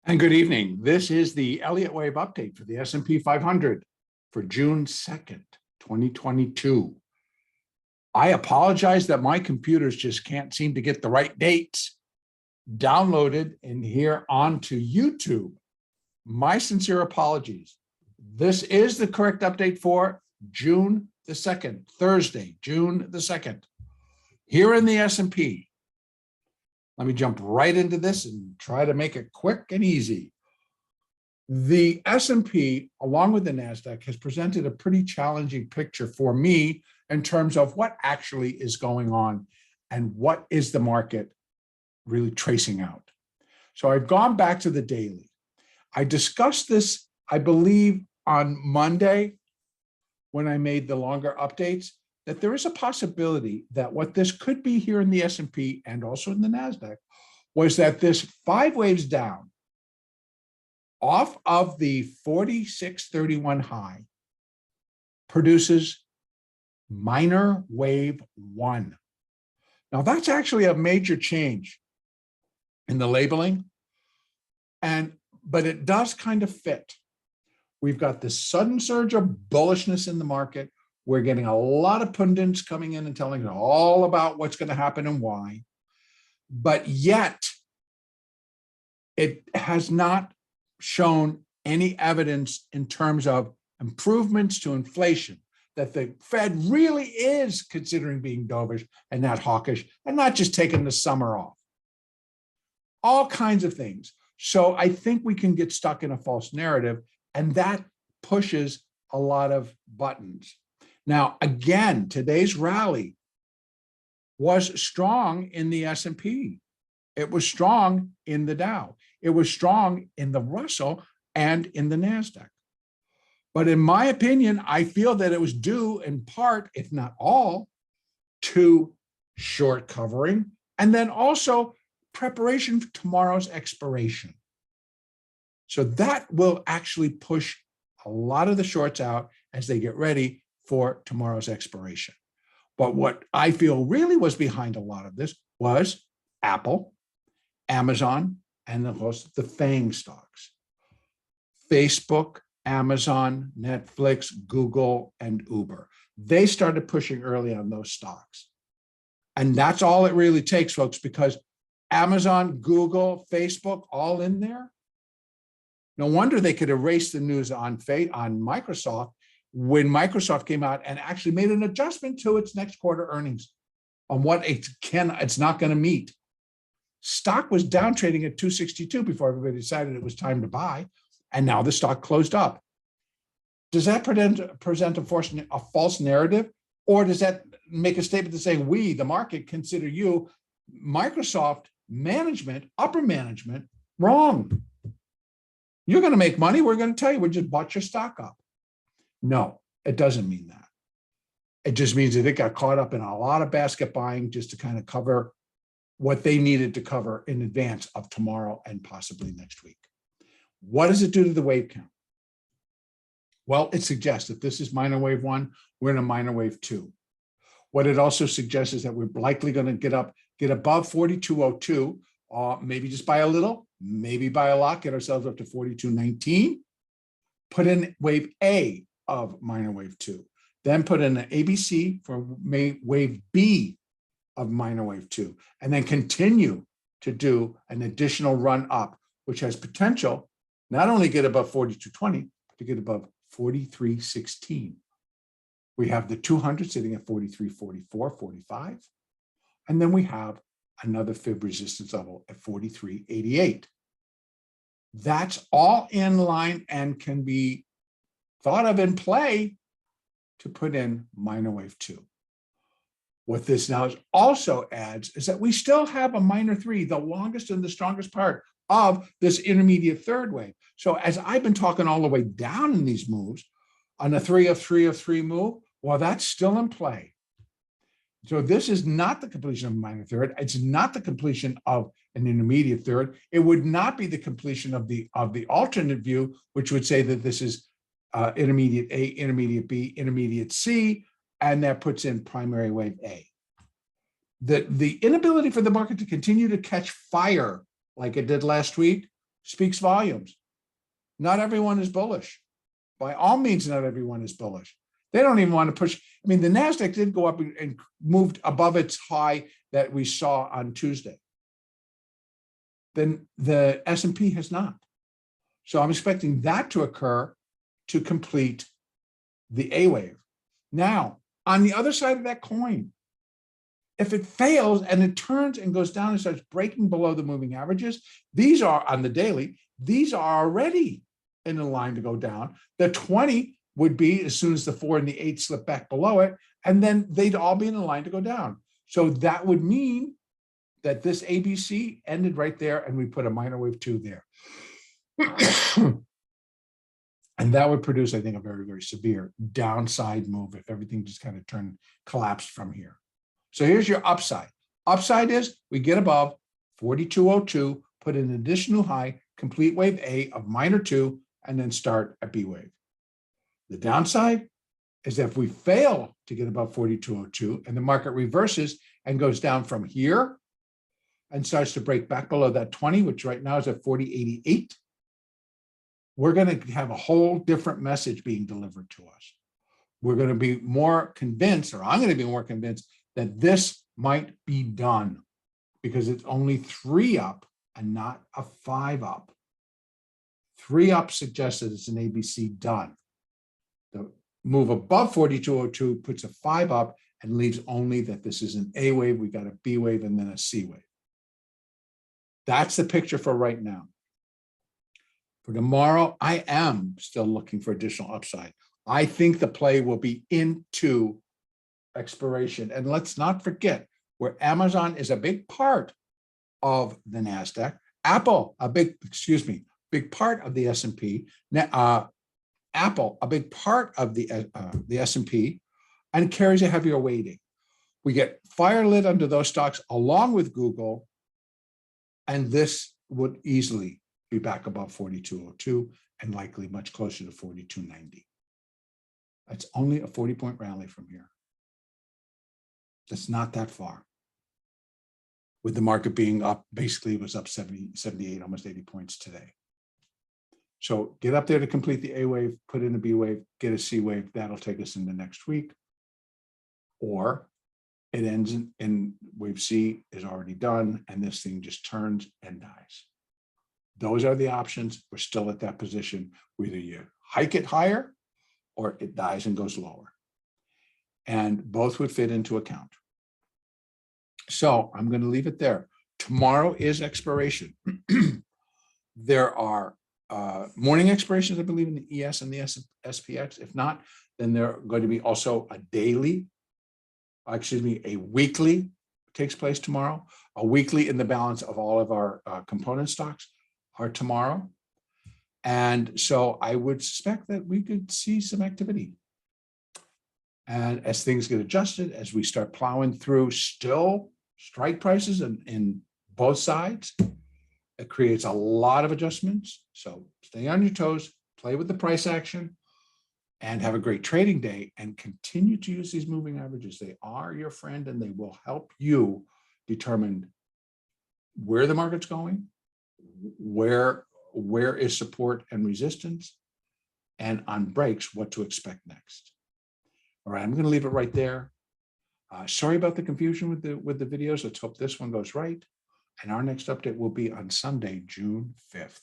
And good evening. This is the Elliott Wave update for the S&P 500 for June 2nd, 2022. I apologize that my computers just can't seem to get the right dates downloaded in here onto YouTube. My sincere apologies. This is the correct update for June the 2nd, Thursday, June the 2nd. Here in the S&P, let me jump right into this and try to make it quick and easy. The S&P, along with the NASDAQ, has presented a pretty challenging picture for me in terms of what actually is going on and what is the market really tracing out. So I've gone back to the daily. I discussed this, I believe, on Monday when I made the longer updates, that there is a possibility that what this could be here in the S&P and also in the NASDAQ was that this 5 waves down off of the 4631 high produces minor wave 1. Now that's actually a major change in the labeling, but it does kind of fit. We've got this sudden surge of bullishness in the market. We're getting a lot of pundits coming in and telling us all about what's going to happen and why. But yet, it has not shown any evidence in terms of improvements to inflation, that the Fed really is considering being dovish and not hawkish and not just taking the summer off. All kinds of things. So I think we can get stuck in a false narrative, and that pushes a lot of buttons. Now, again, today's rally was strong in the S&P. It was strong in the Dow. It was strong in the Russell and in the NASDAQ. But in my opinion, I feel that it was due in part, if not all, to short covering and then also preparation for tomorrow's expiration. So that will actually push a lot of the shorts out as they get ready for tomorrow's expiration. But what I feel really was behind a lot of this was Apple, Amazon, and of course the FANG stocks. Facebook, Amazon, Netflix, Google, and Uber. They started pushing early on those stocks. And that's all it really takes, folks, because Amazon, Google, Facebook, all in there. No wonder they could erase the news on Microsoft when Microsoft came out and actually made an adjustment to its next quarter earnings on what it's not going to meet. Stock was down trading at 262 before everybody decided it was time to buy, and now the stock closed up. Does that present a false narrative, or does that make a statement to say we, the market, consider you, Microsoft management, upper management, wrong? You're going to make money. We're going to tell you we just bought your stock up. No, it doesn't mean that. It just means that it got caught up in a lot of basket buying just to kind of cover what they needed to cover in advance of tomorrow and possibly next week. What does it do to the wave count? Well, it suggests that this is minor wave 1, we're in a minor wave 2. What it also suggests is that we're likely going to get above 4202, maybe just by a little, maybe by a lot, get ourselves up to 4219, put in wave A of minor wave 2, then put in an ABC for wave B of minor wave 2, and then continue to do an additional run up, which has potential not only get above 4220, but to get above 4316. We have the 200 sitting at 4344, 45, and then we have another fib resistance level at 4388. That's all in line and can be thought of in play to put in minor wave 2. What this now also adds is that we still have a minor 3, the longest and the strongest part of this intermediate third wave. So as I've been talking all the way down in these moves, on a 3 of 3 of 3 move, well, that's still in play. So this is not the completion of a minor third. It's not the completion of an intermediate third. It would not be the completion of the alternate view, which would say that this is intermediate A, intermediate B, intermediate C, and that puts in primary wave A. The inability for the market to continue to catch fire like it did last week speaks volumes. Not everyone is bullish. By all means, not everyone is bullish. They don't even want to push. I mean, the NASDAQ did go up and moved above its high that we saw on Tuesday. Then the S&P has not. So I'm expecting that to occur to complete the A wave. Now, on the other side of that coin, if it fails and it turns and goes down and starts breaking below the moving averages, these are on the daily, these are already in a line to go down. The 20 would be as soon as the 4 and the 8 slip back below it, and then they'd all be in a line to go down. So that would mean that this ABC ended right there, and we put a minor wave 2 there. And that would produce, I think, a very, very severe downside move if everything just kind of collapsed from here. So here's your upside. Upside is we get above 4202, put an additional high, complete wave A of minor 2, and then start a B wave. The downside is that if we fail to get above 4202 and the market reverses and goes down from here and starts to break back below that 20, which right now is at 4088, we're going to have a whole different message being delivered to us. We're going to be more convinced, or I'm going to be more convinced, that this might be done because it's only 3 up and not a 5 up. 3 up suggests that it's an ABC done. The move above 4202 puts a 5 up and leaves only that this is an A wave, we got a B wave, and then a C wave. That's the picture for right now. For tomorrow, I am still looking for additional upside. I think the play will be into expiration. And let's not forget, where Amazon is a big part of the NASDAQ, Apple, big part of the S&P, Apple, a big part of the S&P, and carries a heavier weighting. We get fire lit under those stocks along with Google, and this would easily be back above 4202 and likely much closer to 4290. That's only a 40-point rally from here. That's not that far. With the market being up, basically it was up 70, 78, almost 80 points today. So get up there to complete the A wave, put in a B wave, get a C wave. That'll take us into next week. Or it ends in wave C is already done, and this thing just turns and dies. Those are the options. We're still at that position. Whether you hike it higher or it dies and goes lower. And both would fit into account. So I'm going to leave it there. Tomorrow is expiration. There are morning expirations, I believe, in the ES and the SPX. If not, then there are going to be also a weekly takes place tomorrow. A weekly in the balance of all of our component stocks are tomorrow. And so I would suspect that we could see some activity. And as things get adjusted, as we start plowing through still strike prices in both sides, it creates a lot of adjustments. So stay on your toes, play with the price action, and have a great trading day, and continue to use these moving averages. They are your friend, and they will help you determine where the market's going, where is support and resistance, and on breaks, what to expect next. All right, I'm going to leave it right there. Sorry about the confusion with the videos. Let's hope this one goes right. And our next update will be on Sunday, June 5th.